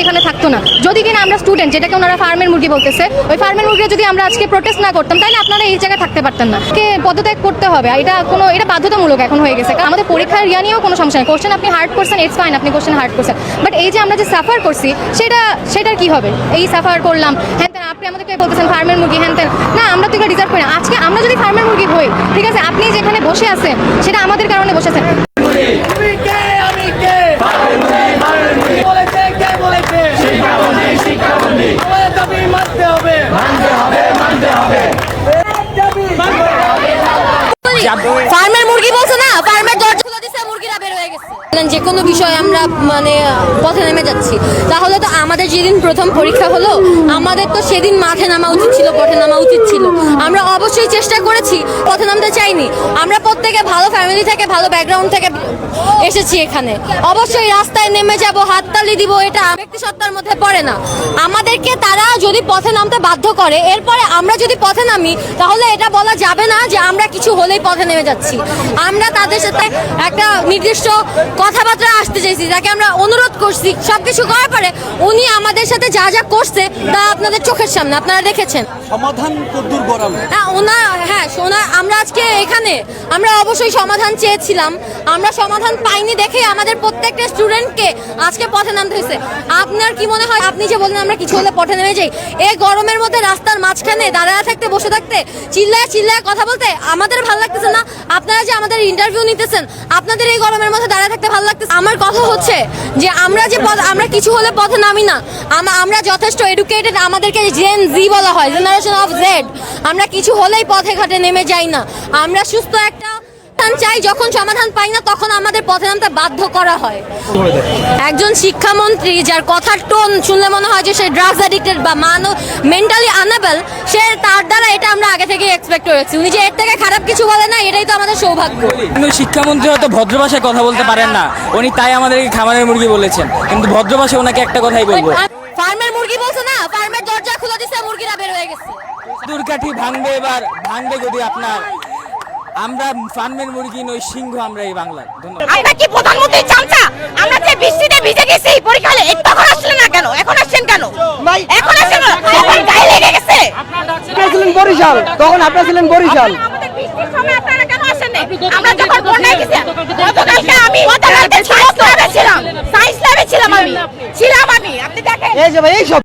এখানে থাকতো না। যদি কিনা আমরা স্টুডেন্ট, যেটাকে ওনারা ফার্মের মুরগি বলতেছে, ওই ফার্মের মুরগি যদি আমরা আজকে প্রোটেস্ট না করতাম, তাহলে আপনারা এই জায়গায় থাকতে পারতেন না। কে পদত্যাগ করতে হবে, এটা বাধ্যতামূলক এখন হয়ে গেছে। কারণ আমাদের পরীক্ষার নিয়েও কোনো সমস্যা নেই। কোশ্চেন আপনি হার্ড করছেন, ইটস ফাইন, আপনি কোশ্চেন হার্ড করছেন, বাট এই যে আমরা যে সাফার করছি সেটার কি হবে? এই সাফার করলাম, হ্যাঁ আপনি আমাদেরকে বলতেছেন ফার্মের মুরগি, হ্যাঁ না, আমরা তো এগুলো ডিজার্ভ করি না। আজকে আমরা যদি ফার্মের মুরগি হই, ঠিক আছে, আপনি যেখানে বসে আছেন সেটা আমাদের কারণে বসে আছেন। ফার্মের মুরগি বলছে না, ফার্মের দরজা খুলে দিছে, মুরগিরা বের হয়ে গেছে। যে কোনো বিষয় আমরা পথে নেমে যাচ্ছি, তাহলে তো আমাদের যেদিন প্রথম পরীক্ষা হলো আমাদের তো সেদিন মাঠে নামা উচিত ছিল, পথে নামা উচিত ছিল। আমরা অবশ্যই চেষ্টা করেছি, পথে নামতে চাইনি। আমরা প্রত্যেকে ভালো ফ্যামিলি থেকে, ভালো ব্যাকগ্রাউন্ড থেকে এসেছি এখানে। অবশ্যই রাস্তায় নেমে যাব, হাততালি দিব, এটা ব্যক্তি সত্তার মধ্যে পড়ে না। আমাদেরকে তারা যদি পথে নামতে বাধ্য করে, এরপরে আমরা যদি পথে নামি, তাহলে এটা বলা যাবে না যে আমরা কিছু হলেই পথে নেমে যাচ্ছি। আমরা তাদের সাথে একটা নির্দিষ্ট কথাবার্তা আসতে চাইছি, যাকে আমরা অনুরোধ করছি। সবকিছু করার পরে উনি আমাদের সাথে যা যা করছে তা আপনাদের চোখের সামনে আপনারা দেখেছেন। সমাধান কতদূর গড়ালো? আমরা আজকে এখানে আমরা অবশ্যই সমাধান চেয়েছিলাম, আমরা সমাধান পাইনি দেখে আমাদের প্রত্যেকটা স্টুডেন্টকে আজকে পথে নামতে হয়েছে। আপনার কি মনে হয়, আপনি যে বললেন আমরা কিছু হলে পথে নেমে যাই, এই গরমের মধ্যে রাস্তার মাঝখানে দাঁড়ায় থাকতে, বসে থাকতে, চিল্লায় চিল্লায় কথা বলতে আমাদের ভালো লাগতেছে না? আপনারা যে আমাদের ইন্টারভিউ নিতেছেন, আপনাদের এই গরমের মধ্যে দাঁড়ায় থাকতে ভালো লাগতেছে? আমার কথা হচ্ছে যে আমরা কিছু হলে পথে নামি না। আমরা যথেষ্ট এডুকেটেড, আমাদেরকে জেন জি বলা হয়, জেনারেশন অফ জেড। আমরা কিছু হলেই পথে ঘাটে নেমে যাই না। আমরা সুস্থ একটা চাই, যখন সমাধান পাই না তখন আমাদের পথে নামতে বাধ্য করা হয়। একজন শিক্ষামন্ত্রী যার কথার টোন শুনলে মনে হয় যে সে ড্রাগস অ্যাডিক্টেড বা মেন্টালি আনএবল, তার দ্বারা এটা আমরা আগে থেকে এক্সপেক্ট করেছি। উনি যে এর থেকে খারাপ কিছু বলে না, এটাই তো আমাদের সৌভাগ্য। কিন্তু শিক্ষামন্ত্রী হয়তো ভদ্র ভাষায় কথা বলতে পারেন না, উনি তাই আমাদেরকে খামারের মুরগি বলেছেন। কিন্তু ভদ্র ভাষায় ওনাকে একটা কথাই বলবো, ফার্মের মুরগি বলছে না, ফার্মের দরজা খুলে দিছে, মুরগিরা বের হয়ে গেছে। দুর্গাঠি ভাঙবে, এবার ভাঙবে যদি আপনার। আমরা ফার্মের মুরগি নই, সিংহ আমরা এই বাংলার। ধন্যবাদ। আমরা কি প্রধানমন্ত্রী চামচা? আমরা যে বৃষ্টিতে ভিজে গেছি পরীক্ষা হলে, তখন আসলেন না কেন? এখন আসছেন কেন? এখন আসছেন না, এখন গায়ে লেগে গেছে। আপনারা ছিলেন বরিশাল, তখন আপনারা ছিলেন বরিশাল। আমাদের বৃষ্টির সময় আপনারা কেন আসেন না? আমরা যখন বন্যায় গেছি, গতকালকে আমি সায়েন্স ল্যাবে ছিলাম, আপনি দেখেন। এই যে ভাই, এই সব